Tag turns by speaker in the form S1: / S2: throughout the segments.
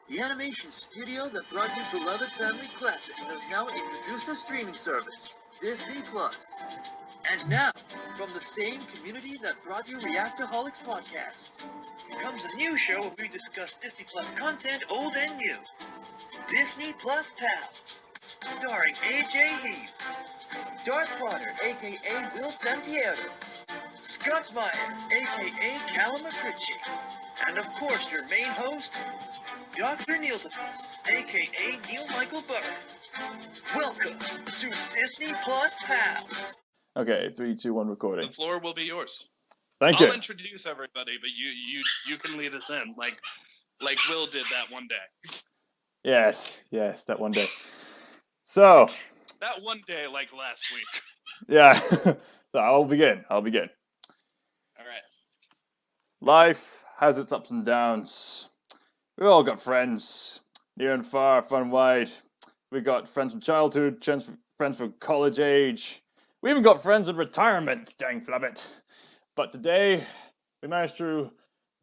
S1: The animation studio that brought you beloved family classics has now introduced a streaming service, Disney+. And now, from the same community that brought you Reactaholics podcast, comes a new show where we discuss Disney Plus content old and new. Disney+Pals, starring AJ Heath, Darth Potter, aka Will Santiago, Scott Meyer, aka Callum McCritchie, and of course your main host, Dr. Neil DePus, aka Neil Michael Burris. Welcome to Disney+Pals.
S2: Okay, 3, 2, 1, recording.
S3: The floor will be yours.
S2: Thank you.
S3: I'll introduce everybody, but you can lead us in, like Will did that one day.
S2: Yes, that one day. So,
S3: That one day, like last week.
S2: yeah, so I'll begin.
S3: All right.
S2: Life has its ups and downs. We've all got friends, near and far and wide. We got friends from childhood, friends from college age. We even got friends in retirement, dang flubbit. But today, we managed to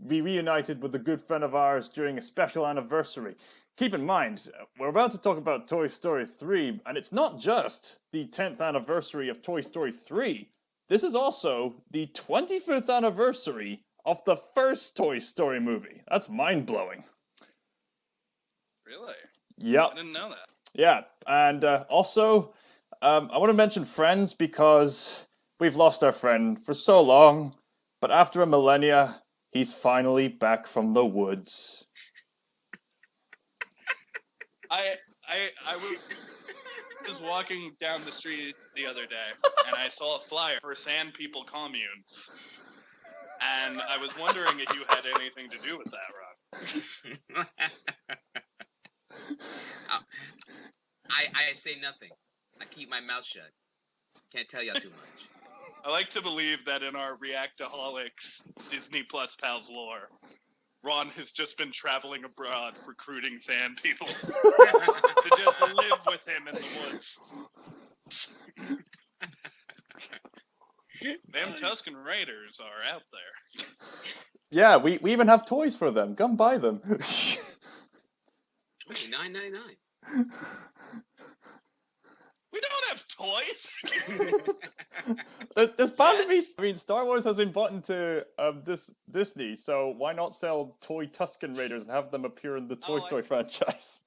S2: be reunited with a good friend of ours during a special anniversary. Keep in mind, we're about to talk about Toy Story 3, and it's not just the 10th anniversary of Toy Story 3. This is also the 25th anniversary of the first Toy Story movie. That's mind-blowing.
S3: Really?
S2: Yep.
S3: I didn't know that.
S2: Yeah, and also, I want to mention friends because we've lost our friend for so long, but after a millennia, he's finally back from the woods.
S3: I was walking down the street the other day, and I saw a flyer for Sand People communes, and I was wondering if you had anything to do with that, Ron.
S4: I say nothing. I keep my mouth shut. Can't tell y'all too much.
S3: I like to believe that in our Reactaholics Disney+Pals lore, Ron has just been traveling abroad recruiting sand people to just live with him in the woods. Them Tuscan Raiders are out there.
S2: Yeah, we even have toys for them. Come buy them.
S4: Okay, $9.99.
S3: We don't have toys.
S2: There's bound to be. I mean, Star Wars has been bought into Disney, so why not sell toy Tuscan Raiders and have them appear in the Toy Story franchise?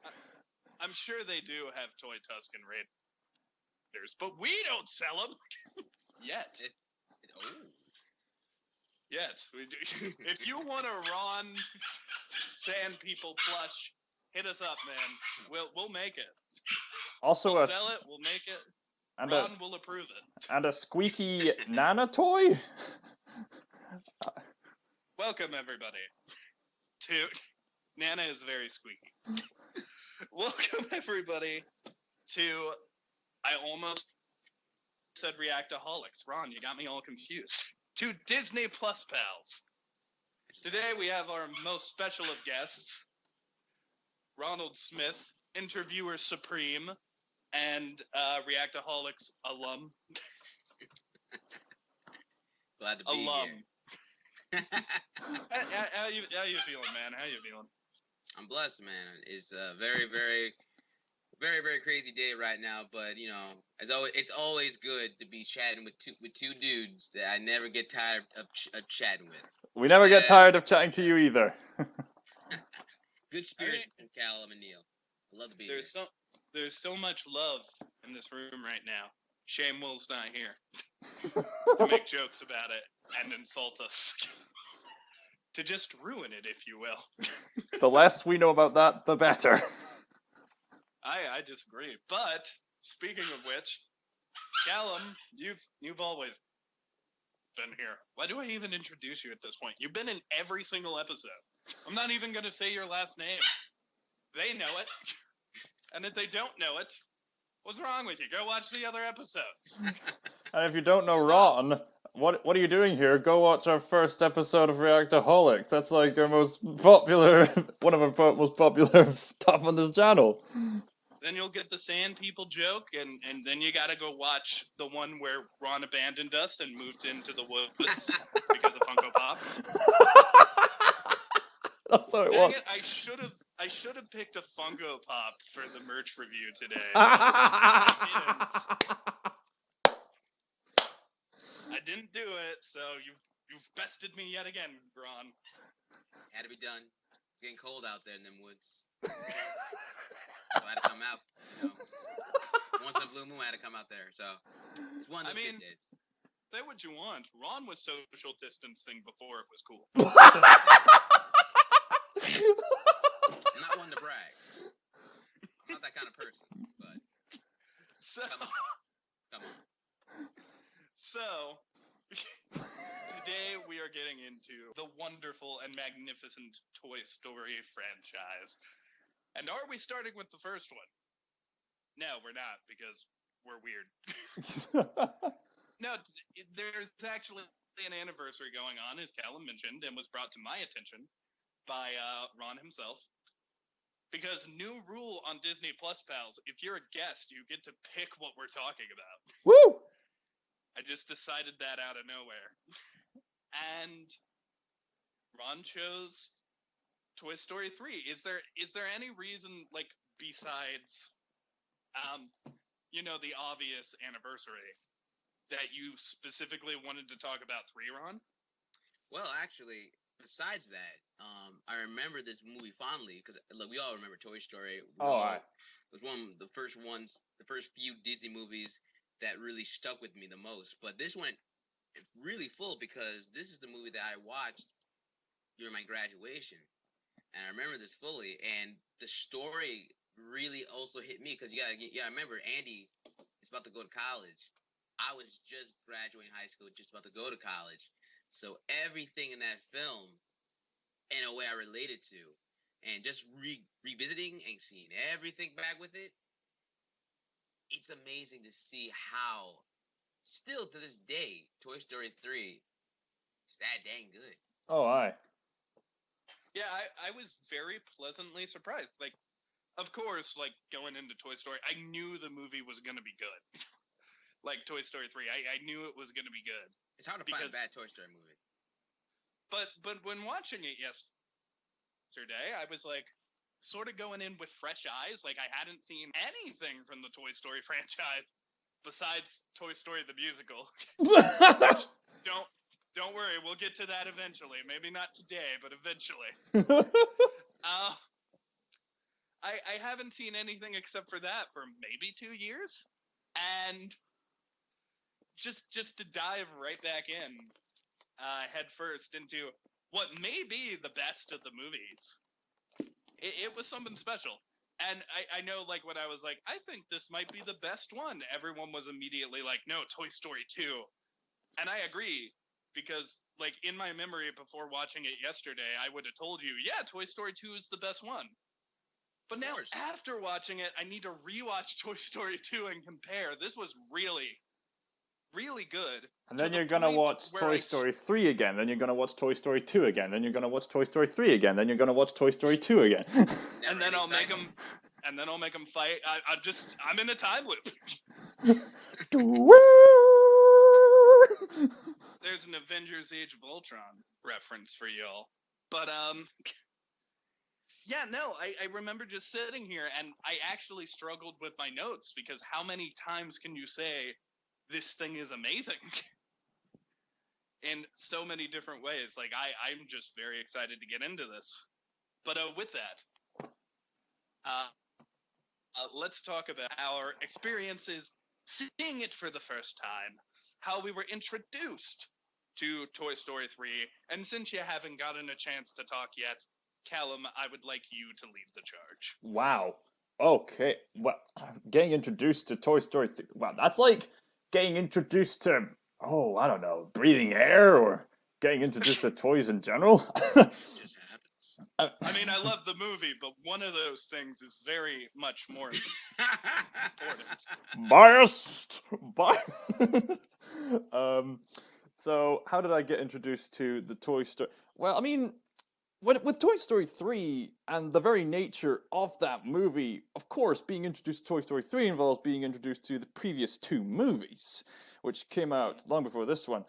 S3: I'm sure they do have toy Tuscan Raiders, but we don't sell them yet. Yet. We do. If you want a Ron Sand People plush, hit us up, man. We'll make it.
S2: Also,
S3: we'll sell it. We'll make it.
S2: And
S3: Ron will approve it.
S2: And a squeaky Nana toy.
S3: Welcome everybody to Nana is very squeaky. Welcome everybody to. I almost said Reactaholics. Ron, you got me all confused. To Disney+Pals. Today we have our most special of guests, Ronald Smith, interviewer supreme, and Reactaholics alum.
S4: Glad to be
S3: alum.
S4: here.
S3: How you feeling, man? How you feeling?
S4: I'm blessed, man. It's a very, very, very, very crazy day right now, but you know, as always, it's always good to be chatting with two dudes that I never get tired of chatting with.
S2: We never get tired of chatting to you either.
S4: Good spirits from Callum and Neil. I love to be here.
S3: There's so much love in this room right now. Shame Will's not here to make jokes about it and insult us. To just ruin it, if you will.
S2: The less we know about that, the better.
S3: I disagree. But speaking of which, Callum, you've always been here. Why do I even introduce you at this point? You've been in every single episode. I'm not even going to say your last name. They know it. And if they don't know it, what's wrong with you? Go watch the other episodes.
S2: And if you don't know Ron, what are you doing here? Go watch our first episode of Reactaholics. That's like our most popular, one of our most popular stuff on this channel.
S3: Then you'll get the sand people joke, and then you gotta go watch the one where Ron abandoned us and moved into the woods because of Funko Pop.
S2: That's how it
S3: Dang
S2: was.
S3: it, I should have I should have picked a Funko Pop for the merch review today. I didn't do it, so you've bested me yet again, Ron.
S4: Had to be done. It's getting cold out there in them woods. So I had to come out. You know, once in a blue moon, I had to come out there. So it's one of those good days.
S3: Say what you want. Ron was social distancing before it was cool.
S4: I'm not one to brag. I'm not that kind of person, but
S3: So,
S4: come on.
S3: So, today we are getting into the wonderful and magnificent Toy Story franchise. And are we starting with the first one? No, we're not, because we're weird. No, there's actually an anniversary going on, as Callum mentioned, and was brought to my attention by Ron himself. Because new rule on Disney+Pals, if you're a guest, you get to pick what we're talking about.
S2: Woo!
S3: I just decided that out of nowhere. And Ron chose Toy Story 3. Is there any reason, like, besides, the obvious anniversary, that you specifically wanted to talk about 3, Ron?
S4: Well, actually, besides that, I remember this movie fondly because we all remember Toy Story. It was one of the first few Disney movies that really stuck with me the most. But this went really full because this is the movie that I watched during my graduation, and I remember this fully. And the story really also hit me because I remember Andy is about to go to college. I was just graduating high school, just about to go to college. So everything in that film, in a way, I related to, and just revisiting and seeing everything back with it, it's amazing to see how, still to this day, Toy Story 3 is that dang good.
S2: Oh, aye.
S3: Yeah, I was very pleasantly surprised. Like, of course, like, going into Toy Story, I knew the movie was going to be good. Like Toy Story 3, I knew it was going to be good.
S4: It's hard to find a bad Toy Story movie.
S3: But when watching it yesterday, I was like, sort of going in with fresh eyes. Like, I hadn't seen anything from the Toy Story franchise besides Toy Story the musical. Don't worry, we'll get to that eventually. Maybe not today, but eventually. I haven't seen anything except for that for maybe 2 years, and just to dive right back in, head first into what may be the best of the movies. It was something special. And I know, like, when I was like, I think this might be the best one, everyone was immediately like, no, Toy Story 2. And I agree, because, like, in my memory before watching it yesterday, I would have told you, yeah, Toy Story 2 is the best one. But now, after watching it, I need to rewatch Toy Story 2 and compare. This was really, really good.
S2: And then you're going to watch Toy Story 3 again. Then you're going to watch Toy Story 2 again. Then you're going to watch Toy Story 3 again. Then you're going to watch Toy Story 2 again.
S3: And then I'll make them. And then I'll make them fight. I'm in a time loop. There's an Avengers Age of Ultron reference for y'all. But, yeah, no, I remember just sitting here, and I actually struggled with my notes, because how many times can you say, this thing is amazing? In so many different ways. Like, I'm just very excited to get into this. But with that, let's talk about our experiences seeing it for the first time, how we were introduced to Toy Story 3, and since you haven't gotten a chance to talk yet, Callum, I would like you to lead the charge.
S2: Wow. Okay. Well, getting introduced to Toy Story 3. Wow, that's like getting introduced to, I don't know, breathing air, or getting introduced to toys in general.
S4: It just happens.
S3: I mean, I love the movie, but one of those things is very much more important.
S2: Biased. So how did I get introduced to the Toy Story? Well, I mean, with Toy Story 3 and the very nature of that movie, of course, being introduced to Toy Story 3 involves being introduced to the previous 2 movies, which came out long before this one.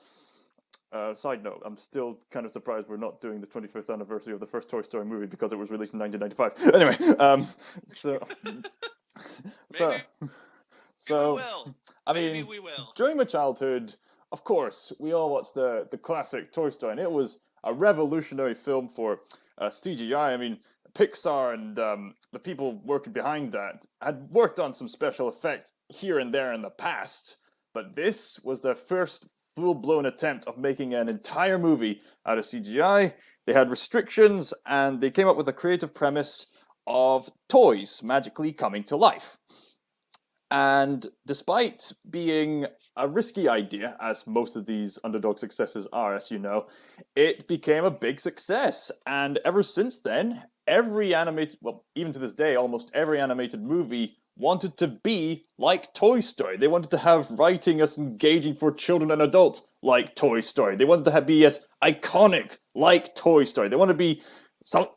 S2: Side note, I'm still kind of surprised we're not doing the 25th anniversary of the first Toy Story movie because it was released in 1995. Anyway, so
S3: Maybe we
S2: so
S3: will.
S2: I
S3: Maybe
S2: mean,
S3: we will.
S2: during my childhood, of course, we all watched the classic Toy Story, and it was a revolutionary film for CGI. I mean, Pixar and the people working behind that had worked on some special effects here and there in the past, but this was their first full-blown attempt of making an entire movie out of CGI. They had restrictions, and they came up with a creative premise of toys magically coming to life. And despite being a risky idea, as most of these underdog successes are, as you know, it became a big success. And ever since then, every animated, well, even to this day, almost every animated movie wanted to be like Toy Story. They wanted to have writing as engaging for children and adults like Toy Story. They wanted to be as iconic like Toy Story. They want to be some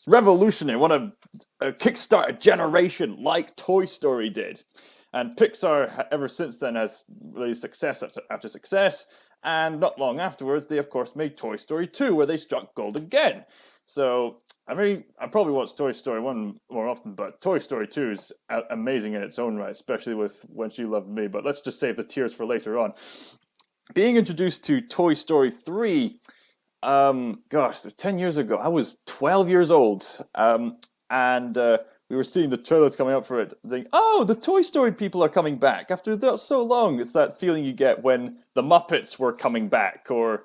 S2: revolutionary, want to kickstart a generation like Toy Story did. And Pixar, ever since then, has released success after success. And not long afterwards, they of course made Toy Story 2, where they struck gold again. So I probably watch Toy Story 1 more often, but Toy Story 2 is amazing in its own right, especially with When She Loved Me. But let's just save the tears for later on. Being introduced to Toy Story 3, 10 years ago, I was 12 years old. And we were seeing the trailers coming up for it, saying, "Oh, the Toy Story people are coming back after so long." It's that feeling you get when the Muppets were coming back, or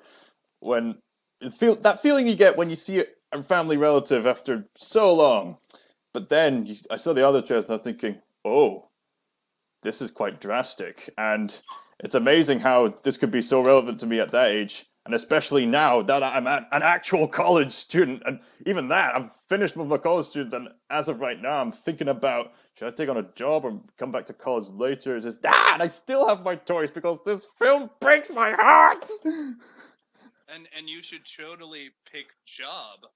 S2: when that feeling you get when you see a family relative after so long. But then I saw the other trailers, and I'm thinking, "Oh, this is quite drastic," and it's amazing how this could be so relevant to me at that age. And especially now that I'm an actual college student, and even that, I'm finished with my college student, and as of right now, I'm thinking about, should I take on a job or come back to college later? It's just, Dad, I still have my toys because this film breaks my heart!
S3: And you should totally pick job.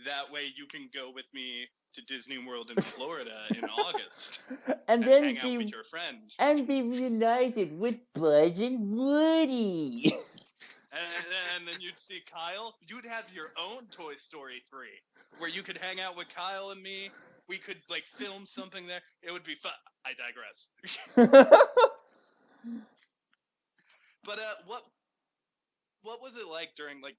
S3: That way you can go with me to Disney World in Florida in August
S5: And
S3: and
S5: then
S3: hang out with your friends.
S5: and be reunited with Buzz and Woody.
S3: And then you'd see Kyle. You'd have your own Toy Story 3, where you could hang out with Kyle and me. We could like film something there. It would be fun. I digress. But what was it like during like?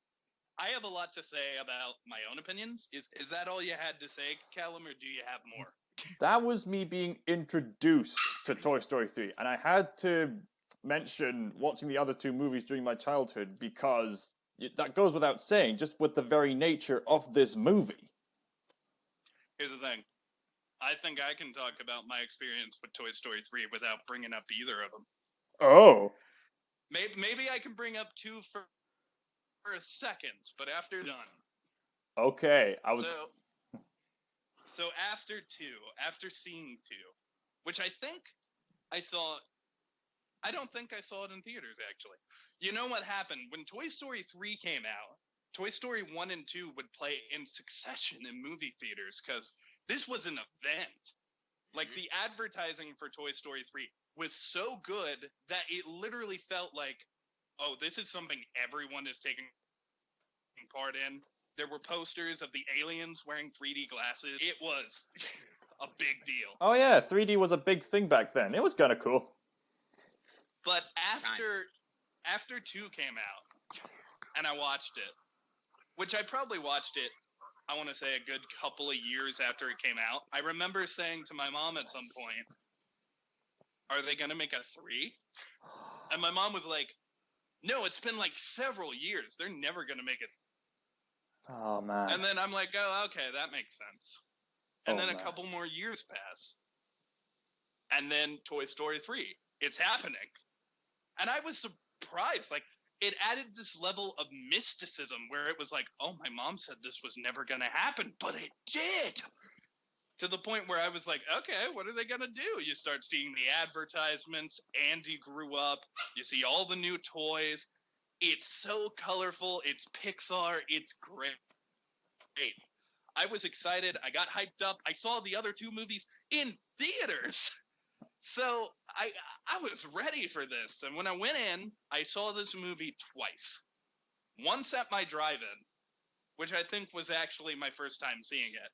S3: I have a lot to say about my own opinions. Is that all you had to say, Callum, or do you have more?
S2: That was me being introduced to Toy Story 3, and I had to mention watching the other two movies during my childhood because that goes without saying, just with the very nature of this movie.
S3: Here's the thing. I think I can talk about my experience with Toy Story 3 without bringing up either of them.
S2: Oh.
S3: Maybe I can bring up 2 for a second, but after done.
S2: Okay,
S3: So after seeing 2, which I think I saw. I don't think I saw it in theaters, actually. You know what happened? When Toy Story 3 came out, Toy Story 1 and 2 would play in succession in movie theaters because this was an event. Like, the advertising for Toy Story 3 was so good that it literally felt like, oh, this is something everyone is taking part in. There were posters of the aliens wearing 3D glasses. It was a big deal.
S2: Oh yeah, 3D was a big thing back then. It was kind of cool.
S3: But after 2 came out, and I watched it, which I probably watched it, I want to say a good couple of years after it came out, I remember saying to my mom at some point, "Are they going to make a 3?" And my mom was like, "No, it's been like several years. They're never going to make it."
S2: Oh man.
S3: And then I'm like, "Oh, okay, that makes sense." And then
S2: man.
S3: a couple more years pass. And then Toy Story 3. It's happening. And I was surprised. Like, it added this level of mysticism where it was like, oh, my mom said this was never going to happen, but it did. To the point where I was like, okay, what are they going to do? You start seeing the advertisements. Andy grew up. You see all the new toys. It's so colorful. It's Pixar. It's great. I was excited. I got hyped up. I saw the other 2 movies in theaters. So I was ready for this. And when I went in, I saw this movie twice. once at my drive-in, which I think was actually my first time seeing it.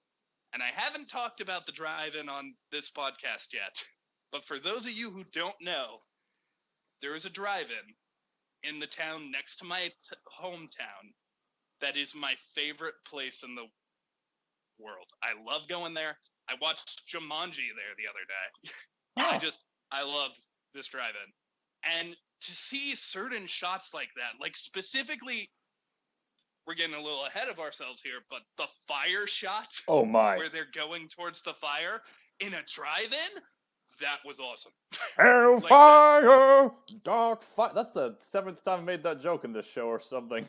S3: And I haven't talked about the drive-in on this podcast yet. But for those of you who don't know, there is a drive-in in the town next to my hometown that is my favorite place in the world. I love going there. I watched Jumanji there the other day. I love this drive-in. And to see certain shots like that, like specifically, we're getting a little ahead of ourselves here, but the fire shot
S2: Oh my.
S3: where they're going towards the fire in a drive-in, that was awesome.
S2: Hellfire! Dark fire. That's the 7th time I made that joke in this show or something.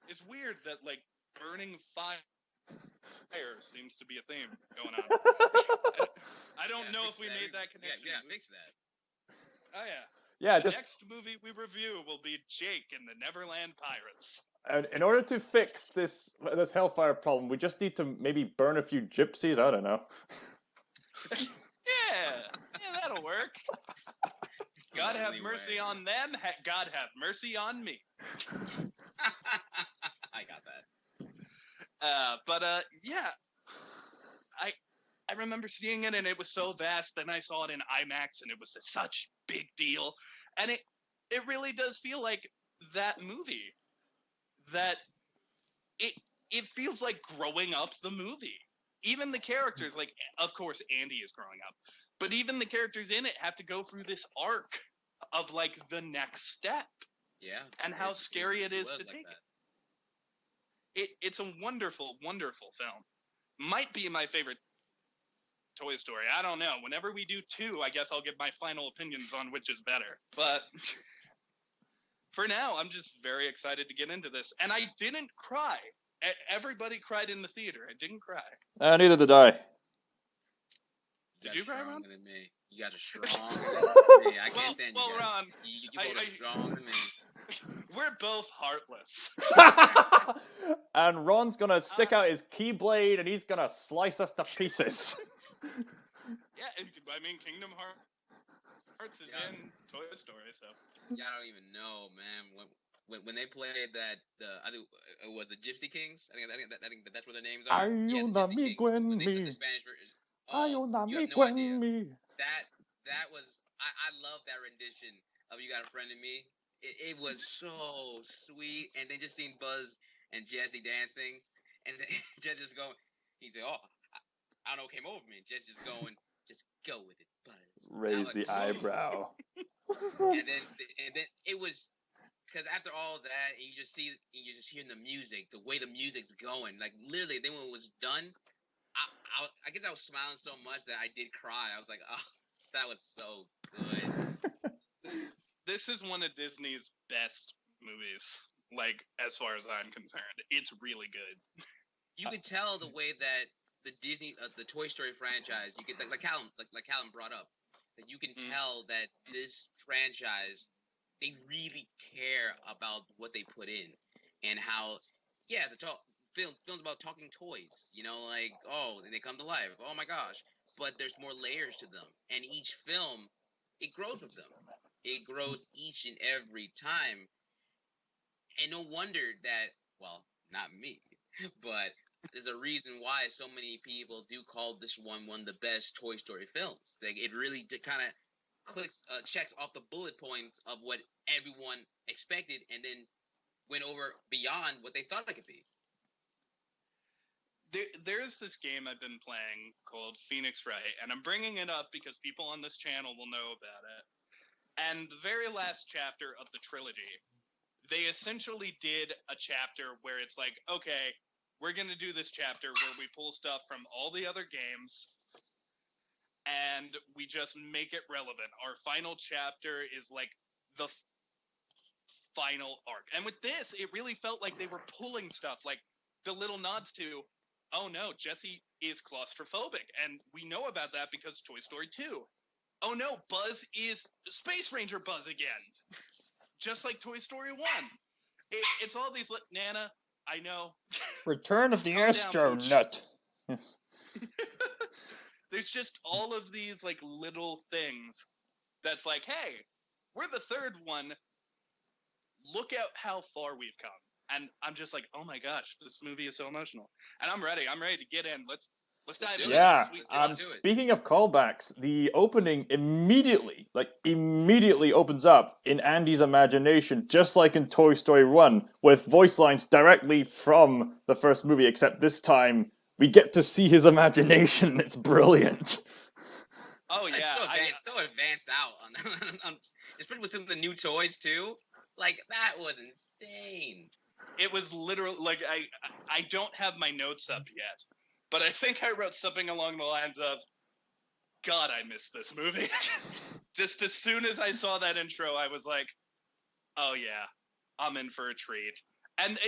S3: It's weird that, like, burning fire seems to be a theme going on. I don't know if we made that connection.
S4: Yeah, fix that.
S3: Oh, yeah.
S2: Yeah,
S3: The
S2: just
S3: next movie we review will be Jake and the Neverland Pirates.
S2: and in order to fix this hellfire problem, we just need to maybe burn a few gypsies. I don't know.
S3: Yeah, that'll work. God have mercy on them. God have mercy on me.
S4: I got that.
S3: Yeah, I remember seeing it, and it was so vast. Then I saw it in IMAX, and it was such a big deal. And it really does feel like that movie. That it feels like growing up the movie. Even the characters, like, of course, Andy is growing up, but even the characters in it have to go through this arc of, like, the next step.
S4: Yeah.
S3: And how scary it is to
S4: like
S3: take.
S4: That.
S3: It's a wonderful, wonderful film. Might be my favorite Toy Story. I don't know. Whenever we do 2, I guess I'll give my final opinions on which is better. But for now, I'm just very excited to get into this. And I didn't cry. Everybody cried in the theater. I didn't cry.
S2: Neither did I.
S3: Did you cry, Ron?
S4: Stronger than me. You guys are stronger than me. I can't stand you guys.
S3: Ron,
S4: you both are stronger than me.
S3: We're both heartless.
S2: And Ron's gonna stick out his keyblade and he's gonna slice us to pieces.
S3: Yeah, I mean, Kingdom Hearts is in Toy Story, so.
S4: Yeah, I don't even know, man. When they played that, I think it was the Gypsy Kings. I think that's what their names are.
S2: Ayúdame,
S4: When they said the
S2: Gwen,
S4: Spanish version.
S2: Ayúdame,
S4: You have no
S2: Gwen,
S4: idea.
S2: me.
S4: That was I love that rendition of "You Got a Friend in Me." It was so sweet, and then just seeing Buzz and Jesse dancing, and then Jess just going. He said, "Oh, I don't know what came over me." Jess just going, "Just go with it, Buzz."
S2: Raise the eyebrow.
S4: and then it was. Because after all that, and you just hearing the music, the way the music's going, like literally, then when it was done, I guess I was smiling so much that I did cry. I was like, oh, that was so good.
S3: This is one of Disney's best movies, like, as far as I'm concerned. It's really good.
S4: You could tell the way that the Disney, the Toy Story franchise, you could like Callum brought up, that you can tell that this franchise, they really care about what they put in, and how, yeah, the films about talking toys, you know, like, oh, and they come to life, oh my gosh, but there's more layers to them, and each film, it grows with them. It grows each and every time, and no wonder that, well, not me, but there's a reason why so many people do call this one of the best Toy Story films. Like, it really kind of checks off the bullet points of what everyone expected, and then went over beyond what they thought it could be.
S3: There's this game I've been playing called Phoenix Wright, and I'm bringing it up because people on this channel will know about it. And the very last chapter of the trilogy, they essentially did a chapter where it's like, okay, we're going to do this chapter where we pull stuff from all the other games and we just make it relevant. Our final chapter is like the final arc. And with this, it really felt like they were pulling stuff, like the little nods to, oh no, Jesse is claustrophobic. And we know about that because Toy Story 2. Oh no, Buzz is Space Ranger Buzz again. Just like Toy Story 1. It's all these, Nana, I know.
S2: Return of the
S3: Calm down,
S2: astronaut.
S3: There's just all of these, like, little things that's like, hey, we're the third one. look at how far we've come. And I'm just like, oh my gosh, this movie is so emotional. And I'm ready. I'm ready to get in. Let's dive
S4: do
S3: into
S4: it.
S2: Yeah.
S3: this.
S4: Let's do it.
S2: Speaking of callbacks, the opening immediately opens up in Andy's imagination, just like in Toy Story 1, with voice lines directly from the first movie, except this time we get to see his imagination. It's brilliant.
S3: Oh yeah,
S4: It's so advanced out on especially with some of the new toys too. Like that was insane.
S3: it was literally like I don't have my notes up yet, but I think I wrote something along the lines of, God, I missed this movie. Just as soon as I saw that intro, I was like, oh yeah, I'm in for a treat. And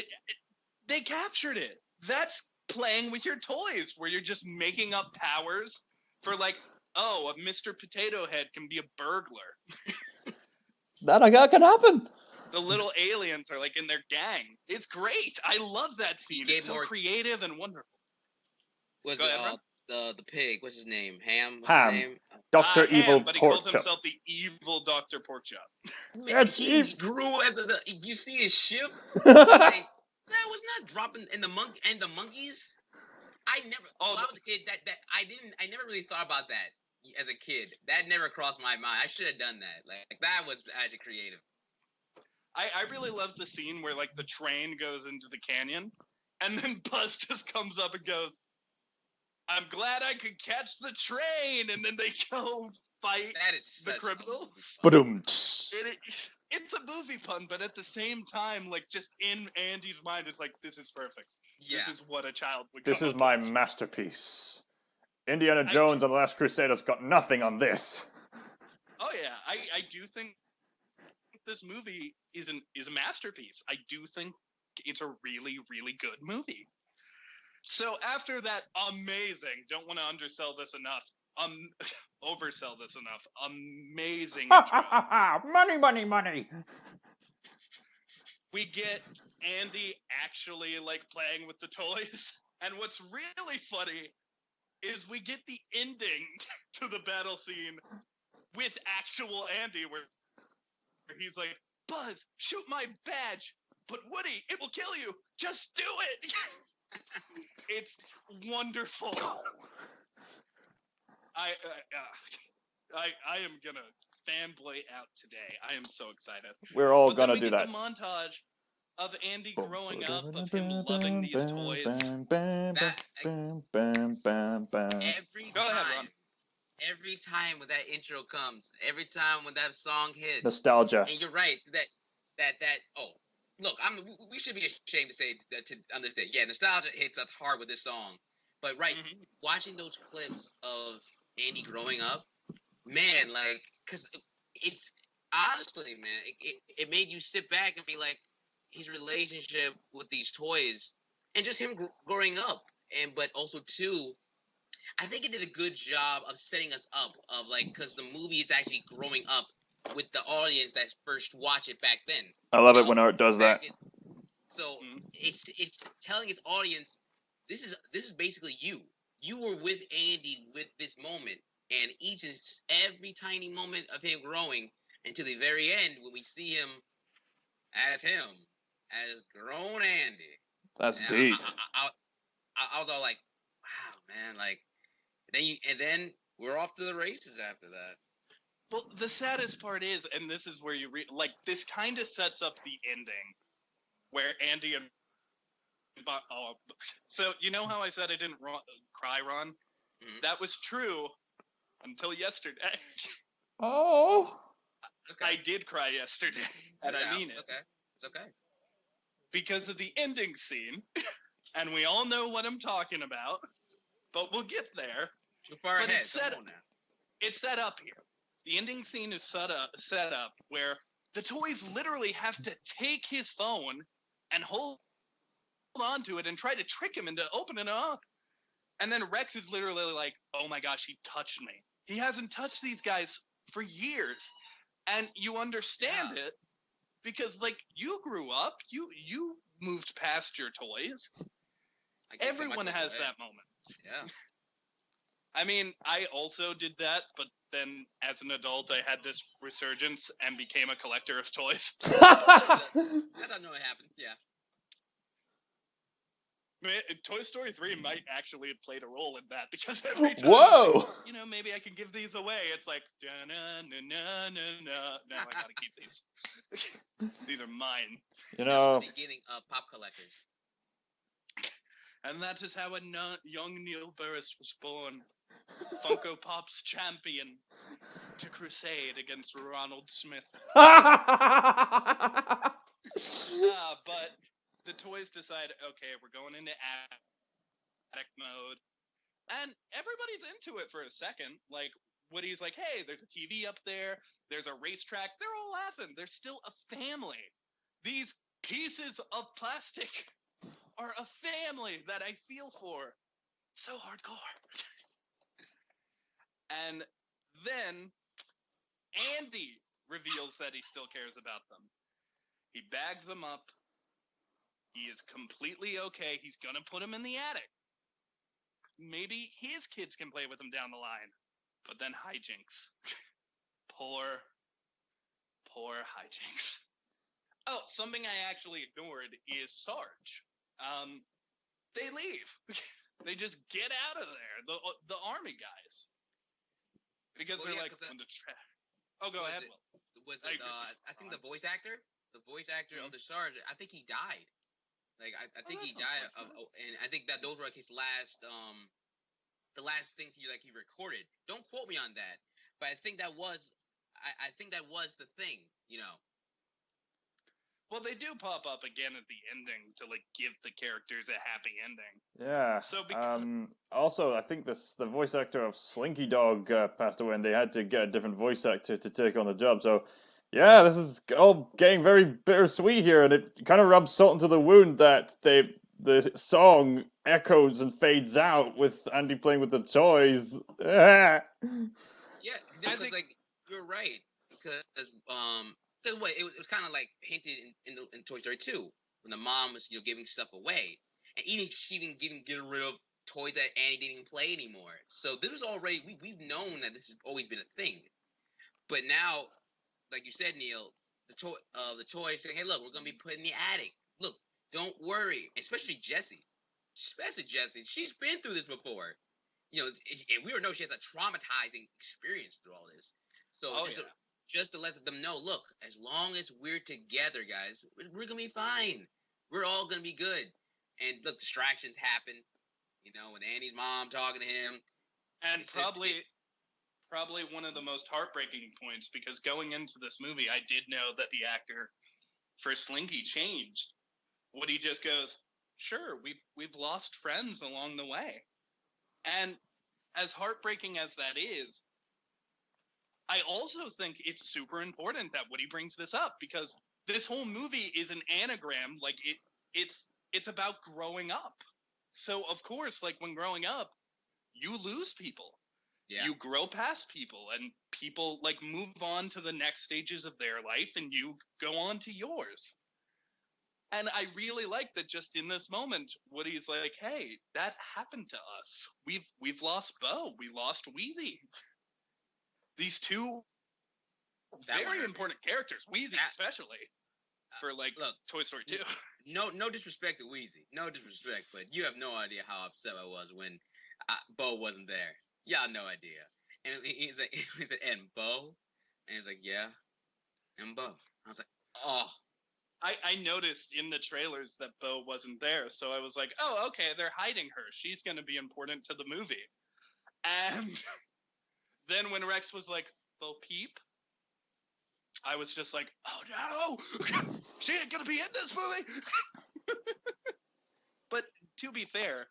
S3: they captured it. That's playing with your toys, where you're just making up powers for like, oh, a Mr. Potato Head can be a burglar.
S2: That can happen.
S3: The little aliens are like in their gang. It's great. I love that scene. It's so creative and wonderful.
S4: Was
S3: Go ahead,
S4: the pig? What's his name? Ham. What's
S2: Ham.
S4: his name?
S2: Dr. Evil
S3: but he
S2: Pork
S3: calls
S2: Chop.
S3: himself the evil Dr. Porkchop.
S4: He grew as you see his ship. Like, that was not dropping in the monkeys. I never.
S3: Oh,
S4: when I was a kid, I never really thought about that as a kid. That never crossed my mind. I should have done that. Like that was actually creative.
S3: I really love the scene where like the train goes into the canyon, and then Buzz just comes up and goes, "I'm glad I could catch the train," and then they go fight
S4: That is
S3: the
S4: such
S3: criminals.
S2: Ba-dum.
S3: It's a movie pun, but at the same time, like just in Andy's mind, it's like, this is perfect.
S4: Yeah.
S3: This is what a child would.
S2: This
S3: come
S2: is
S3: up
S2: my
S3: with.
S2: masterpiece. Indiana Jones and the Last Crusader's got nothing on this.
S3: Oh yeah, I do think this movie is a masterpiece. I do think it's a really, really good movie. So after that amazing, don't want to undersell this enough, oversell this enough, amazing intro,
S2: Money.
S3: we get Andy actually like playing with the toys. And what's really funny is we get the ending to the battle scene with actual Andy where he's like, Buzz, shoot my badge, but Woody, it will kill you. Just do it. It's wonderful. I am gonna fanboy out today. I am so excited.
S2: We're all
S3: But then
S2: gonna
S3: we
S2: do
S3: get
S2: that.
S3: the montage of Andy growing up, of him loving these toys.
S4: Every time when that intro comes, every time when that song hits,
S2: Nostalgia.
S4: and you're right that oh, look, we should be ashamed to say that to understand. Yeah, nostalgia hits us hard with this song, but watching those clips of Andy growing up, man, like, cause it's honestly, man, it made you sit back and be like, his relationship with these toys, and just him growing up, but also too, I think it did a good job of setting us up of like, because the movie is actually growing up with the audience that first watch it back then.
S2: I love it when art does that.
S4: So it's telling its audience, this is basically you. You were with Andy with this moment, and every tiny moment of him growing until the very end when we see him as grown Andy.
S2: That's
S4: And
S2: deep.
S4: I was all like, wow, man, like then we're off to the races after that.
S3: Well, the saddest part is, and this is where you this kind of sets up the ending, where Andy and so you know how I said I didn't cry, Ron?
S4: Mm-hmm.
S3: That was true until yesterday.
S2: Oh.
S4: Okay.
S3: I did cry yesterday, and I mean it.
S4: It's okay.
S3: Because of the ending scene, and we all know what I'm talking about, but we'll get there.
S4: Too far
S3: But
S4: ahead.
S3: It's set up here. The ending scene is set up where the toys literally have to take his phone and hold on to it and try to trick him into opening it up. And then Rex is literally like, oh my gosh, he touched me. He hasn't touched these guys for years. And you understand it because, like, you grew up, you moved past your toys. Everyone has that moment.
S4: Yeah.
S3: I mean, I also did that, but then as an adult, I had this resurgence and became a collector of toys.
S4: That's how I know it happens. Yeah.
S3: Toy Story 3 might actually have played a role in that because every time,
S2: Whoa!
S3: like, maybe I can give these away. It's like, no, I gotta keep these. These are mine.
S2: You
S4: That
S2: know,
S4: was the beginning of pop collectors.
S3: And that is how a young Neil Burris was born. Funko Pop's champion to crusade against Ronald Smith. But the toys decide, okay, we're going into attic mode. And everybody's into it for a second. Like, Woody's like, hey, there's a TV up there. There's a racetrack. They're all laughing. They're still a family. These pieces of plastic are a family that I feel for. So hardcore. And then Andy reveals that he still cares about them. He bags them up. He is completely okay. He's going to put them in the attic. Maybe his kids can play with him down the line. But then hijinks. Poor hijinks. Oh, something I actually ignored is Sarge. They leave. They just get out of there. The army guys. Because they're like, on the track. Oh, go ahead, Will.
S4: Was it, I think the voice actor of the Sarge, I think he died. Like, I think he died and I think that those were like his last, the last things he recorded. Don't quote me on that, but I think that was the thing,
S3: Well, they do pop up again at the ending to give the characters a happy ending.
S2: yeah.
S3: So because
S2: Also, I think the voice actor of Slinky Dog passed away, and they had to get a different voice actor to take on the job. So, yeah, this is all getting very bittersweet here, and it kind of rubs salt into the wound that the song echoes and fades out with Andy playing with the toys.
S4: Yeah, because you're right, because it was kind of like hinted in Toy Story 2 when the mom was giving stuff away, and she didn't get rid of toys that Annie didn't even play anymore. So this was already we've known that this has always been a thing, but now, like you said, Neil, the toys saying, "Hey, look, we're gonna be put in the attic. Look, don't worry." Especially Jessie. She's been through this before. And we don't know she has a traumatizing experience through all this. So just to let them know, look, as long as we're together, guys, we're gonna be fine. We're all gonna be good. And look, distractions happen. With Annie's mom talking to him,
S3: and probably one of the most heartbreaking points, because going into this movie, I did know that the actor for Slinky changed. Woody just goes, "Sure, we've lost friends along the way," and as heartbreaking as that is, I also think it's super important that Woody brings this up, because this whole movie is an anagram. Like it's about growing up. So of course, when growing up, you lose people. Yeah. You grow past people, and people move on to the next stages of their life, and you go on to yours. And I really like that just in this moment, Woody's like, hey, that happened to us. We've lost Bo. We lost Wheezy. These two very important characters, Wheezy especially, for look, Toy Story 2.
S4: No disrespect to Wheezy. No disrespect, but you have no idea how upset I was when Bo wasn't there. Y'all no idea. And he said, and Bo? And he's like, yeah, and Bo. I was like, oh.
S3: I noticed in the trailers that Bo wasn't there, so I was like, oh, okay, they're hiding her. She's going to be important to the movie. And then when Rex was like, Bo Peep, I was just like, oh no, she ain't going to be in this movie. But to be fair,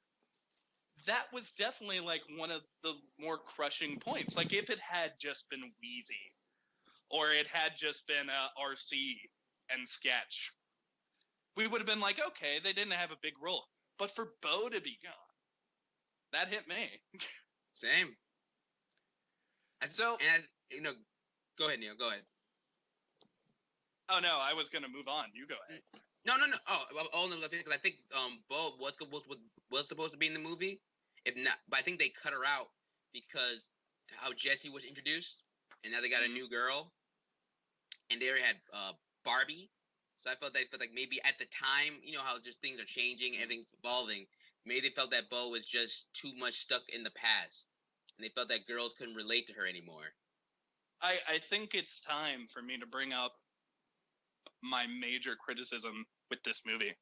S3: that was definitely one of the more crushing points. If it had just been Wheezy, or it had just been RC and Sketch, we would have been like, okay, they didn't have a big role. But for Bo to be gone, that hit me.
S4: Same. And so, go ahead, Neil. Go ahead.
S3: Oh no, I was gonna move on. You go ahead.
S4: No. Oh no, because I think Bo was supposed to be in the movie. If not, but I think they cut her out because how Jesse was introduced, and now they got a new girl, and they already had Barbie. So I felt like maybe at the time, you know how just things are changing, everything's evolving. Maybe they felt that Bo was just too much stuck in the past, and they felt that girls couldn't relate to her anymore.
S3: I think it's time for me to bring up my major criticism with this movie.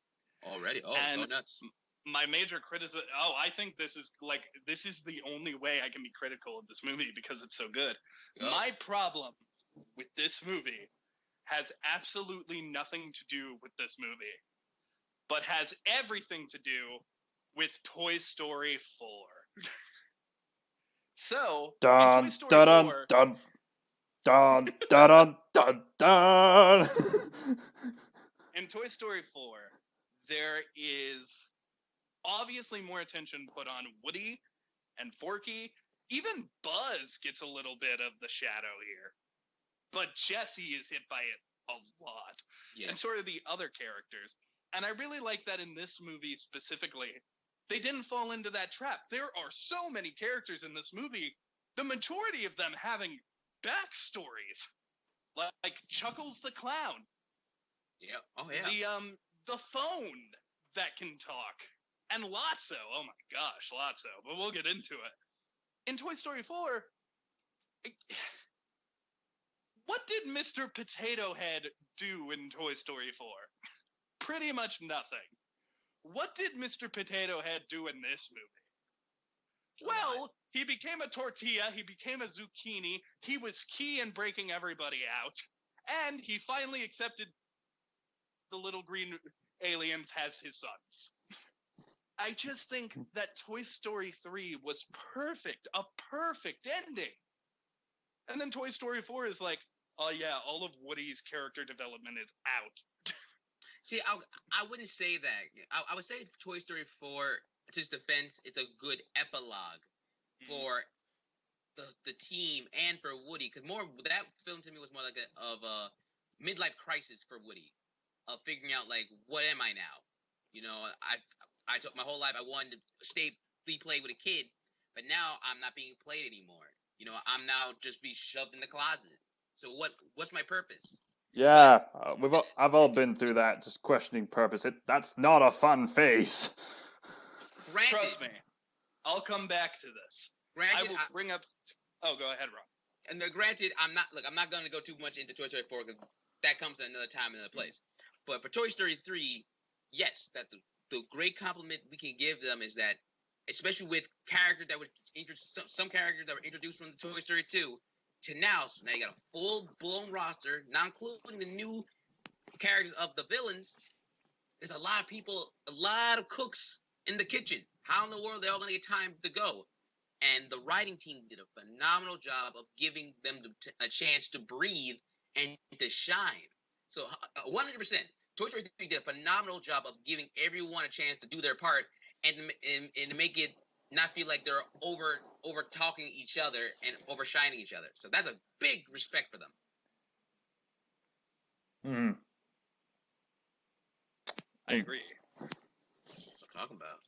S4: Already? Oh,
S3: And
S4: go nuts.
S3: My major criticism. Oh, I think this is the only way I can be critical of this movie because it's so good.
S4: Go.
S3: My problem with this movie has absolutely nothing to do with this movie, but has everything to do with Toy Story 4. So, in Toy
S2: Dun,
S3: Story
S2: dun,
S3: 4,
S2: dun, dun, dun, dun, dun.
S3: in Toy Story 4, there is obviously more attention put on Woody and Forky. Even Buzz gets a little bit of the shadow here. But Jessie is hit by it a lot.
S4: Yeah.
S3: And sort of the other characters. And I really like that in this movie specifically, they didn't fall into that trap. There are so many characters in this movie, the majority of them having backstories. Like Chuckles the Clown.
S4: Yeah. Oh, yeah.
S3: The phone that can talk. And Lotso. Oh my gosh, Lotso. But we'll get into it. In Toy Story 4, what did Mr. Potato Head do in Toy Story 4? Pretty much nothing. What did Mr. Potato Head do in this movie? Well, he became a tortilla, he became a zucchini, he was key in breaking everybody out, and he finally accepted the little green aliens as his sons. I just think that Toy Story 3 was perfect, a perfect ending. And then Toy Story 4 is like, oh yeah, all of Woody's character development is out.
S4: See, I wouldn't say that. I would say Toy Story 4, to its defense, it's a good epilogue for the team and for Woody. Because that film to me was more like a midlife crisis for Woody, of figuring out like, what am I now? You know, I took my whole life I wanted to be played with a kid, but now I'm not being played anymore. You know, I'm now just be shoved in the closet. So what's my purpose?
S2: Yeah, I've all been through that, just questioning purpose. That's not a fun phase.
S4: Granted,
S3: Trust me, I'll come back to this. I will bring up. Oh, go ahead, Ron.
S4: And granted, I'm not going to go too much into Toy Story 4 because that comes at another time and another place. But for Toy Story 3, yes, that the great compliment we can give them is that, especially with characters that were some characters that were introduced from the Toy Story 2 to now, so now you got a full-blown roster, not including the new characters of the villains. There's a lot of people, a lot of cooks in the kitchen. How in the world are they all going to get time to go? And the writing team did a phenomenal job of giving them a chance to breathe and to shine. So 100%, Toy Story 3 did a phenomenal job of giving everyone a chance to do their part and to make it not feel like they're over talking each other and overshining each other. So that's a big respect for them.
S3: I agree.
S4: What I'm talking about.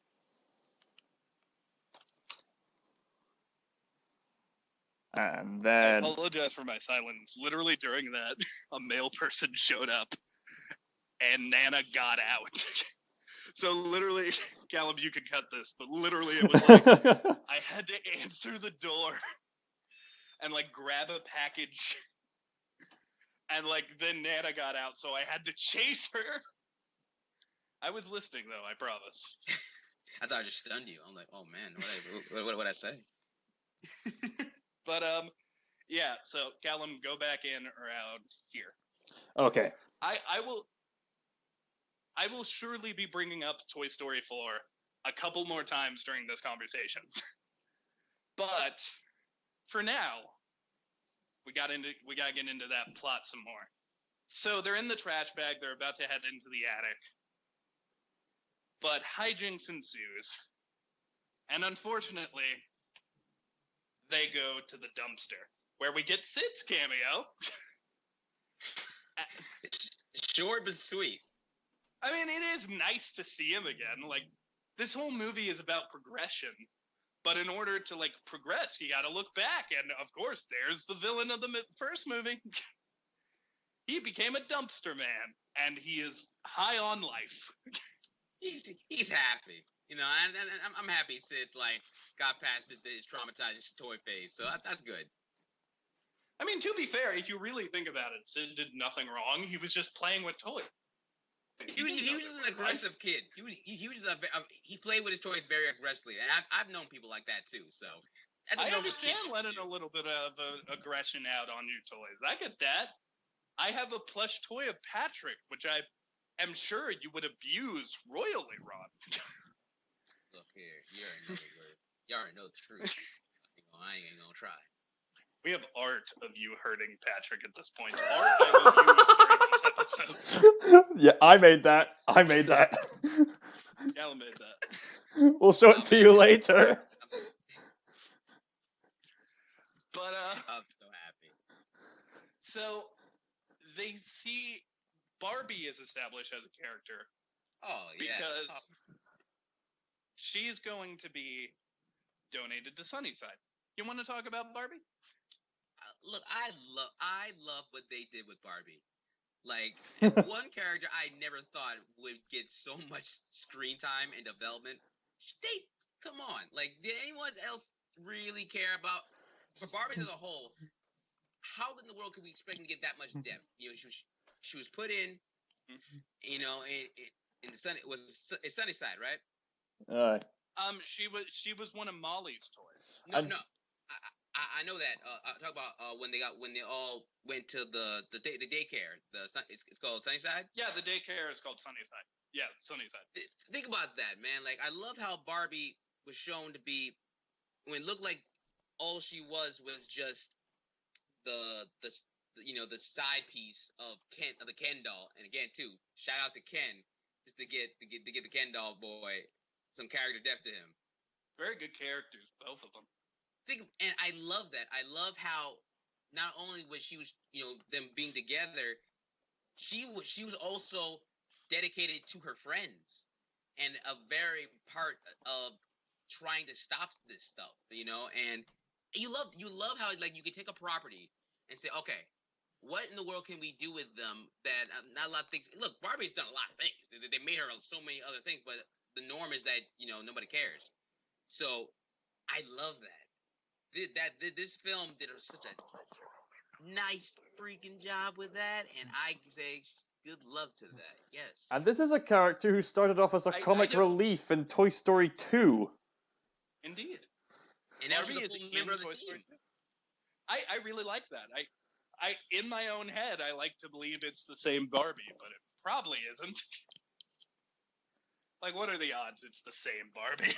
S2: And then
S3: I apologize for my silence. Literally during that, a male person showed up and Nana got out. So literally, Callum, you can cut this, but literally it was like I had to answer the door and like grab a package. And like then Nana got out, so I had to chase her. I was listening though, I promise.
S4: I thought I just stunned you. I'm like, oh man, what would I say?
S3: But yeah, so Callum, go back in around here.
S2: okay.
S3: I will surely be bringing up Toy Story 4 a couple more times during this conversation. But for now, we gotta get into that plot some more. So they're in the trash bag, they're about to head into the attic. But hijinks ensues. And unfortunately, they go to the dumpster, where we get Sid's cameo.
S4: Short but sweet.
S3: I mean, it is nice to see him again. Like, this whole movie is about progression. But in order to like progress, you got to look back, and of course, there's the villain of the first movie. He became a dumpster man, and he is high on life.
S4: He's happy. You know, and I'm happy Sid's like got past his traumatizing toy phase, so that's good.
S3: I mean, to be fair, if you really think about it, Sid did nothing wrong. He was just playing with toys.
S4: He was just an aggressive kid. He was just he played with his toys very aggressively, and I've known people like that too. So that's
S3: I understand letting a little bit of aggression out on your toys. I get that. I have a plush toy of Patrick, which I am sure you would abuse royally, Ron.
S4: Look here, you already know the truth. I ain't gonna try.
S3: We have art of you hurting Patrick at this point. Art I will use during this episode.
S2: Yeah, I made that.
S3: Gala made that.
S2: We'll show it to you later.
S3: But
S4: I'm so happy.
S3: So they see Barbie is established as a character.
S4: Oh yeah.
S3: Because she's going to be donated to Sunnyside. You want to talk about Barbie?
S4: Look, I love what they did with Barbie. Like one character I never thought would get so much screen time and development. Come on, like did anyone else really care about? For Barbie as a whole, how in the world could we expect to get that much depth? You know, she was put in, you know, in the sun. It's Sunnyside, right?
S3: She was one of Molly's toys.
S4: No. I know that. Talk about when they all went to the daycare. It's called Sunnyside.
S3: Yeah, the daycare is called Sunnyside. Yeah, Sunnyside.
S4: Think about that, man. Like I love how Barbie was shown to be when it looked like all she was just the side piece of the Ken doll. And again, too, shout out to Ken just to get the Ken doll boy some character depth to him.
S3: Very good characters, both of them.
S4: And I love that. I love how not only was she was, you know, them being together, she was also dedicated to her friends and a very part of trying to stop this stuff, you know. And you love how like you can take a property and say, okay, what in the world can we do with them that not a lot of things. Look, Barbie's done a lot of things. They made her so many other things, but the norm is that, you know, nobody cares. So I love that. This film did such a nice freaking job with that, and I say good love to that. Yes.
S2: And this is a character who started off as a comic relief in Toy Story 2.
S3: Indeed.
S4: And now
S3: Barbie is a member of the Toy Story. I really like that. I in my own head, I like to believe it's the same Barbie, but it probably isn't. Like, what are the odds it's the same Barbie?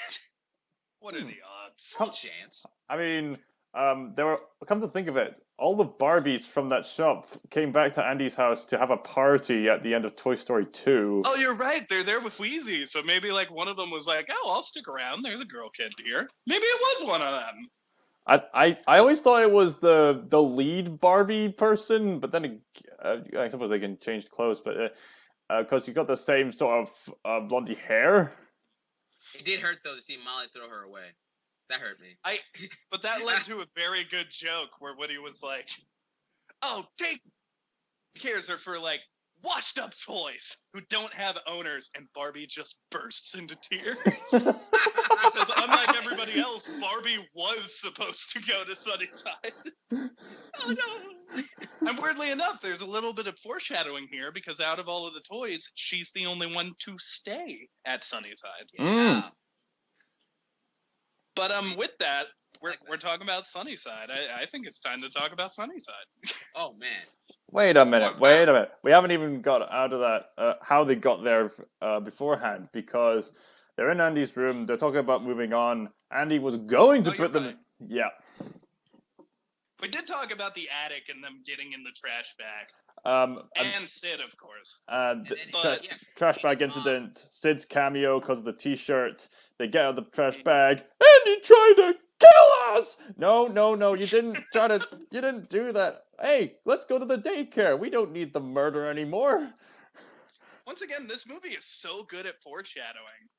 S3: What are the odds?
S4: No chance.
S2: I mean, come to think of it, all the Barbies from that shop came back to Andy's house to have a party at the end of Toy Story 2.
S3: Oh, you're right. They're there with Wheezy. So maybe like one of them was like, oh, I'll stick around. There's a girl kid here. Maybe it was one of them.
S2: I always thought it was the lead Barbie person, but then I suppose they can change clothes, but because you got the same sort of blondie hair.
S4: It did hurt though to see Molly throw her away. That hurt me.
S3: But that led to a very good joke where Woody was like, "Oh, daycares are for like washed up toys who don't have owners," and Barbie just bursts into tears because unlike everybody else, Barbie was supposed to go to Sunnyside. Oh no! And weirdly enough, there's a little bit of foreshadowing here because out of all of the toys, she's the only one to stay at Sunnyside.
S4: Yeah.
S3: But with that, we're talking about Sunnyside. I think it's time to talk about Sunnyside.
S4: Oh man.
S2: Wait a minute. We haven't even got out of that how they got there beforehand, because they're in Andy's room. They're talking about moving on. Andy was going to put them.
S3: Right.
S2: Yeah.
S3: We did talk about the attic and them getting in the trash bag. And Sid, of course.
S2: Trash bag incident. Sid's cameo because of the T-shirt. They get out of the trash bag. Andy tried to kill us. No, you didn't try to. You didn't do that. Hey, let's go to the daycare. We don't need the murder anymore.
S3: Once again, this movie is so good at foreshadowing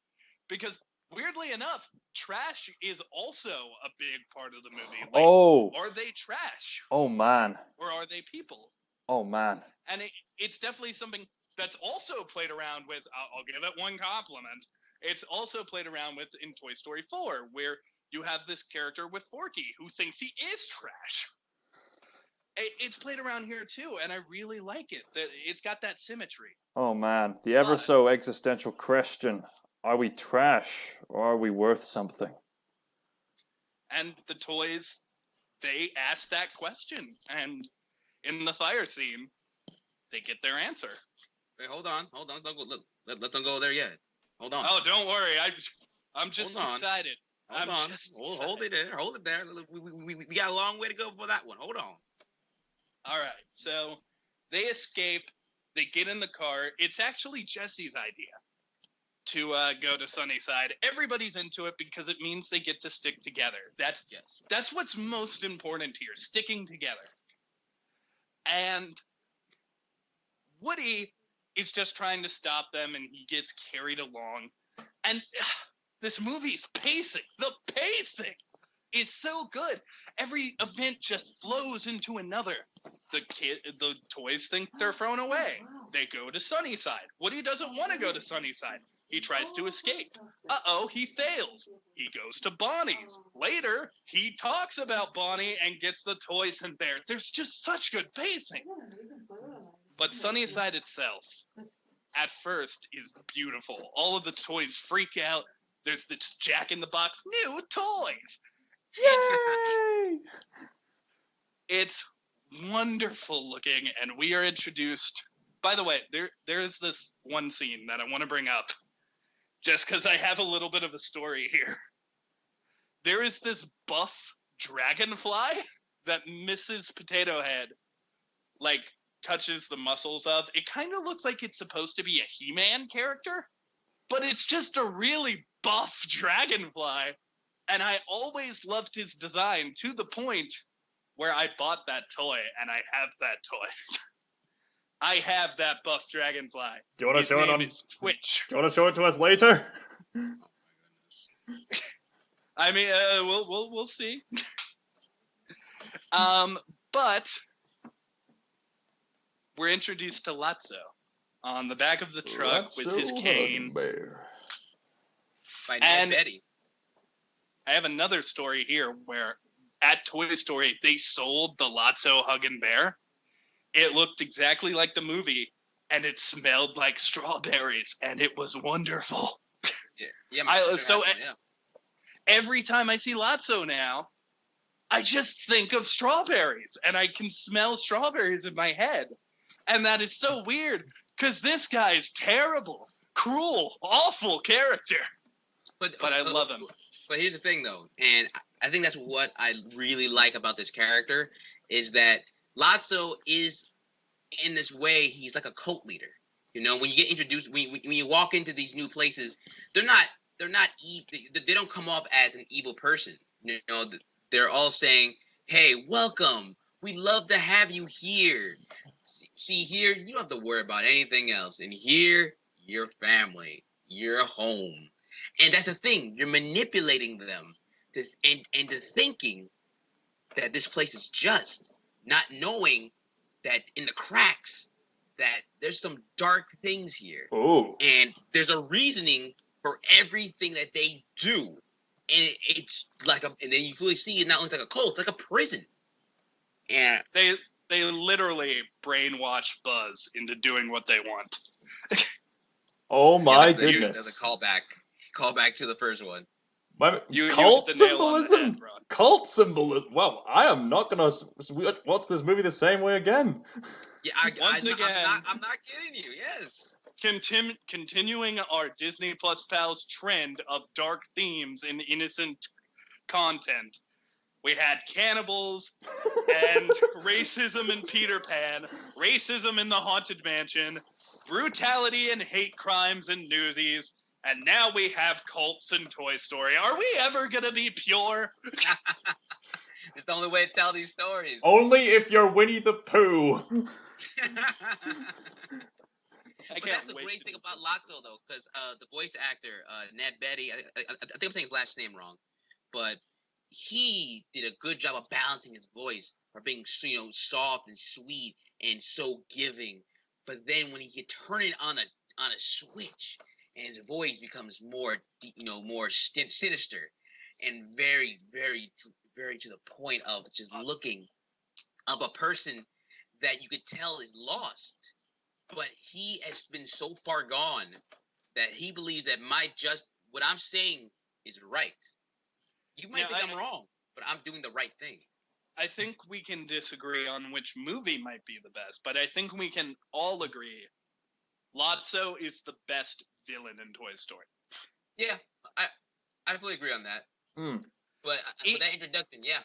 S3: because weirdly enough, trash is also a big part of the movie. Like,
S2: Oh.
S3: are they trash
S2: Oh man.
S3: or are they people?
S2: Oh man.
S3: And it's definitely something that's also played around with. I'll give it one compliment. It's also played around with in Toy Story 4, where you have this character with Forky who thinks he is trash. It's played around here too, and I really like it. That it's got that symmetry.
S2: Oh man. The ever so existential question: are we trash or are we worth something?
S3: And the toys, they ask that question, and in the fire scene, they get their answer.
S4: Wait, hold on. Don't go. Look, let's don't go there yet. Hold on.
S3: Oh, don't worry. I'm just excited.
S4: Hold on. Hold it there. Hold it there. We got a long way to go for that one. Hold on.
S3: All right. So they escape. They get in the car. It's actually Jesse's idea to go to Sunnyside. Everybody's into it because it means they get to stick together. That's what's most important here, sticking together. And Woody is just trying to stop them, and he gets carried along. And this movie's pacing. The pacing is so good. Every event just flows into another. The toys think they're thrown away. They go to Sunnyside. Woody doesn't want to go to Sunnyside. He tries to escape. Uh-oh, he fails. He goes to Bonnie's. Later, he talks about Bonnie and gets the toys in there. There's just such good pacing. But Sunnyside itself, at first, is beautiful. All of the toys freak out. There's this Jack in the Box new toys.
S2: Yay!
S3: It's wonderful looking, and we are introduced. By the way, there is this one scene that I want to bring up, just because I have a little bit of a story here. There is this buff dragonfly that Mrs. Potato Head, like, touches the muscles of. It kind of looks like it's supposed to be a He-Man character, but it's just a really buff dragonfly. And I always loved his design to the point where I bought that toy, and I have that toy. I have that buff dragonfly.
S2: Do you want to
S3: His
S2: show it
S3: name
S2: on?
S3: is Twitch.
S2: Do you want to show it to us later?
S3: I mean, we'll see. But we're introduced to Lotso on the back of the truck with his cane.
S4: By Ned
S3: And
S4: Betty.
S3: I have another story here where at Toy Story, they sold the Lotso Huggin' Bear. It looked exactly like the movie, and it smelled like strawberries, and it was wonderful.
S4: Yeah.
S3: Every time I see Lotso now, I just think of strawberries, and I can smell strawberries in my head. And that is so weird, because this guy is terrible, cruel, awful character. But I love him.
S4: But here's the thing, though, and I think that's what I really like about this character, is that Lotso is, in this way, he's like a cult leader. You know, when you get introduced, when you walk into these new places, they don't come off as an evil person. You know, they're all saying, "Hey, welcome. We love to have you here. See here, you don't have to worry about anything else. And here, your family, your home." And that's the thing. You're manipulating them into thinking that this place is just, not knowing that in the cracks that there's some dark things here.
S2: Oh.
S4: And there's a reasoning for everything that they do. And it's like and then you fully see it not only like a cult, it's like a prison. And
S3: they literally brainwash Buzz into doing what they want.
S2: Oh my
S4: There's
S2: goodness.
S4: a callback to the first one.
S3: You
S2: Cult
S3: hit the nail on the
S2: symbolism?
S3: head, bro.
S2: Cult symbolism? Well, I am not gonna watch this movie the same way again.
S4: Yeah,
S3: Once again,
S4: I'm not kidding you. Yes.
S3: Continuing our Disney+Pals trend of dark themes and innocent content. We had cannibals and racism in Peter Pan, racism in the Haunted Mansion, brutality and hate crimes in Newsies, and now we have cults in Toy Story. Are we ever gonna be pure?
S4: It's the only way to tell these stories.
S2: Only if you're Winnie the Pooh.
S3: I
S4: But
S3: can't
S4: that's the
S3: wait
S4: great
S3: to
S4: thing
S3: do
S4: about
S3: this.
S4: Lotso, though, because the voice actor, Ned Betty, I think I'm saying his last name wrong, but he did a good job of balancing his voice for being, soft and sweet and so giving. But then when he could turn it on a switch, and his voice becomes more, more sinister and very, very, very to the point of just looking of a person that you could tell is lost, but he has been so far gone that he believes that what I'm saying is right. You might
S3: Now,
S4: think I'm wrong, but I'm doing the right thing.
S3: I think we can disagree on which movie might be the best, but I think we can all agree Lotso is the best villain in Toy Story.
S4: Yeah, I fully agree on that.
S2: Hmm.
S4: But for that introduction, yeah.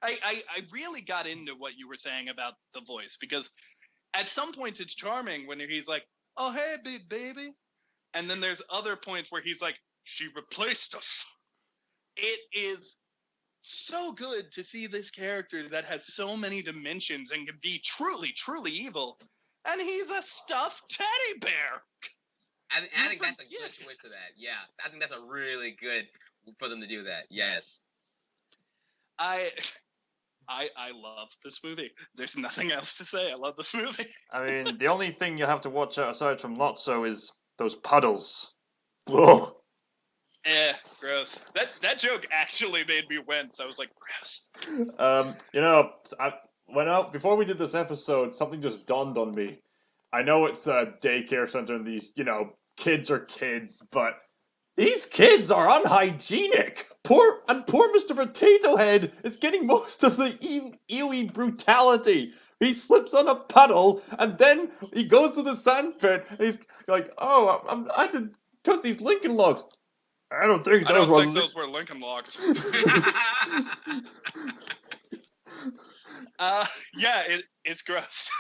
S3: I really got into what you were saying about the voice, because at some points it's charming when he's like, oh, hey, big baby. And then there's other points where he's like, she replaced us. It is so good to see this character that has so many dimensions and can be truly, truly evil. And he's a stuffed teddy bear.
S4: I think that's a good twist to that. Yeah, I think that's a really good for them to do that. Yes.
S3: I love this movie. There's nothing else to say. I love this movie.
S2: I mean, the only thing you have to watch out aside from Lotso is those puddles. Ugh.
S3: Gross. That joke actually made me wince. I was like, gross.
S2: Before we did this episode, something just dawned on me. I know it's a daycare center and these, kids are kids, but these kids are unhygienic. Poor Mr. Potato Head is getting most of the ewy brutality. He slips on a puddle and then he goes to the sand pit and he's like, "Oh, I had to touch these Lincoln logs." I don't think those
S3: were Lincoln Logs. It's gross.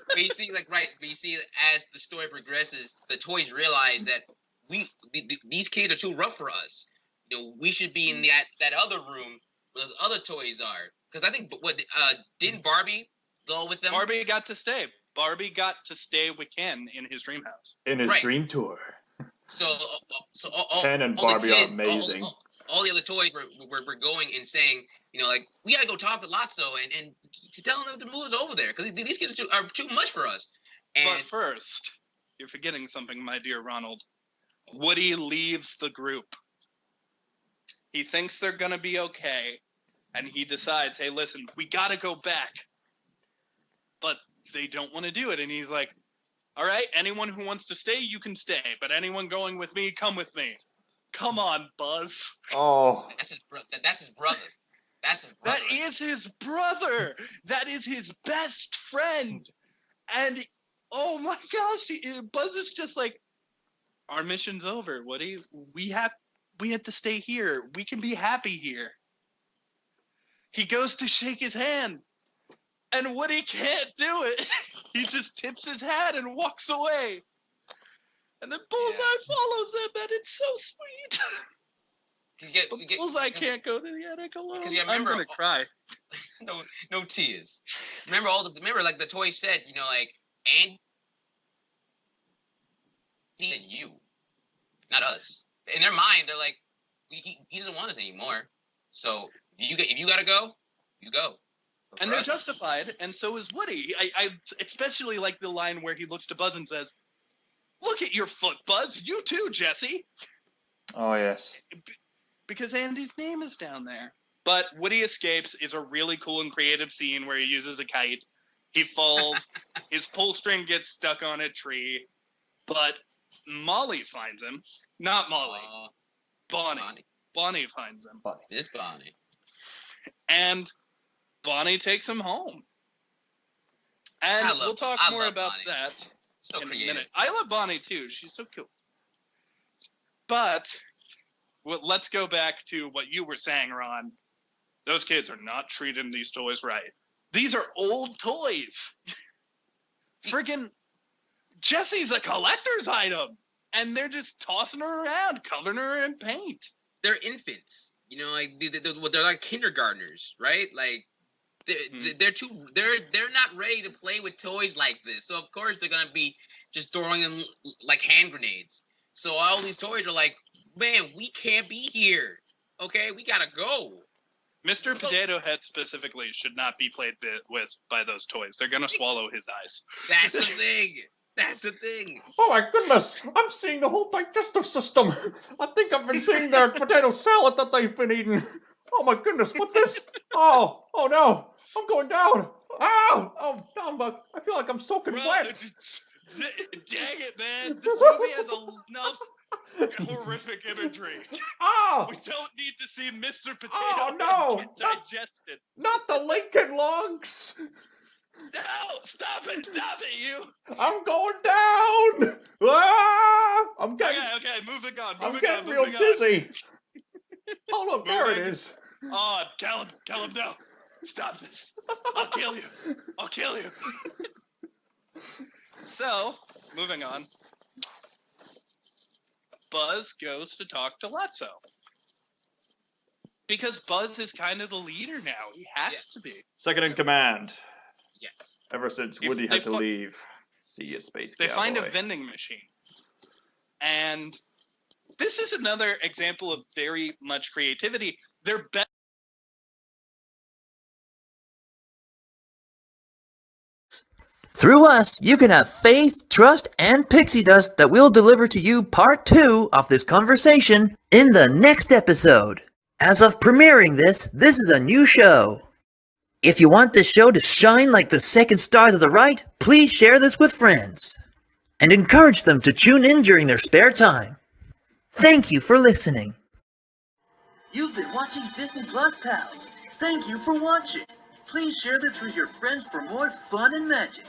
S4: But you see, as the story progresses, the toys realize that these kids are too rough for us. We should be in that other room where those other toys are. Because I think, didn't Barbie go with them?
S3: Barbie got to stay. Barbie got to stay with Ken in his dream house.
S2: In his dream tour.
S4: So
S2: Ken and Barbie are amazing.
S4: All the other toys were going and saying, we gotta go talk to Lotso and to tell them to move us over there because these kids are too much for us. And
S3: but first, you're forgetting something, my dear Ronald. Woody leaves the group. He thinks they're gonna be okay, and he decides, hey, listen, we gotta go back. But they don't want to do it, and he's like, all right, anyone who wants to stay, you can stay. But anyone going with me, come with me. Come on, Buzz.
S2: Oh.
S4: That's his brother. That's his brother.
S3: That is his brother. That is his best friend. And, oh my gosh, Buzz is just like, our mission's over, Woody. We have to stay here. We can be happy here. He goes to shake his hand. And Woody can't do it. He just tips his hat and walks away. And then Bullseye follows him, and it's so sweet. But Bullseye can't go to the attic alone. I'm gonna cry.
S4: No tears. Remember like the toy said, and he said you, not us. In their mind, they're like, he doesn't want us anymore. So if you gotta go, you go.
S3: And they're justified, and so is Woody. I especially like the line where he looks to Buzz and says, look at your foot, Buzz. You too, Jesse.
S2: Oh, yes.
S3: Because Andy's name is down there. But Woody escapes is a really cool and creative scene where he uses a kite. He falls. His pull string gets stuck on a tree. But Molly finds him. Not Molly. Bonnie. Bonnie finds him.
S4: This Bonnie.
S3: And Bonnie takes him home. And we'll talk more about Bonnie. That in a minute. I love Bonnie too. She's so cool. But let's go back to what you were saying, Ron. Those kids are not treating these toys right. These are old toys. Friggin' Jessie's a collector's item. And they're just tossing her around, covering her in paint.
S4: They're infants. They're like kindergartners, right? Like, They're not ready to play with toys like this. So of course they're gonna be just throwing them like hand grenades. So all these toys are like, man, we can't be here. Okay, we gotta go.
S3: Mr. Potato Head specifically should not be played with by those toys. They're gonna swallow his eyes.
S4: That's the thing. That's the thing.
S2: Oh my goodness! I'm seeing the whole digestive system. I think I've been seeing their potato salad that they've been eating. Oh my goodness! What's this? Oh no! I'm going down. Oh, I feel like I'm soaking wet.
S3: Dang it, man! This movie has enough horrific imagery.
S2: Oh!
S3: We don't need to see Mr. Potato
S2: Oh, no!
S3: Head get digested.
S2: Not the Lincoln Logs!
S3: No! Stop it, you!
S2: I'm going down! Ah! I'm getting
S3: Okay, moving on,
S2: I'm
S3: moving
S2: getting
S3: on,
S2: real
S3: moving on.
S2: dizzy. Oh look, there it
S3: Moving.
S2: is.
S3: Oh, Callum, no. Stop this. I'll kill you. So, moving on. Buzz goes to talk to Lotso. Because Buzz is kind of the leader now. He has to be.
S2: Second in command.
S4: Yes.
S2: Ever since
S3: If
S2: Woody
S3: they
S2: had to leave. See you, space
S3: They find a
S2: cowboy.
S3: vending machine. And this is another example of very much creativity. They're
S6: Through us, you can have faith, trust, and pixie dust that we'll deliver to you part 2 of this conversation in the next episode. As of premiering this is a new show. If you want this show to shine like the second star to the right, please share this with friends. And encourage them to tune in during their spare time. Thank you for listening.
S1: You've been watching Disney+Pals. Thank you for watching. Please share this with your friends for more fun and magic.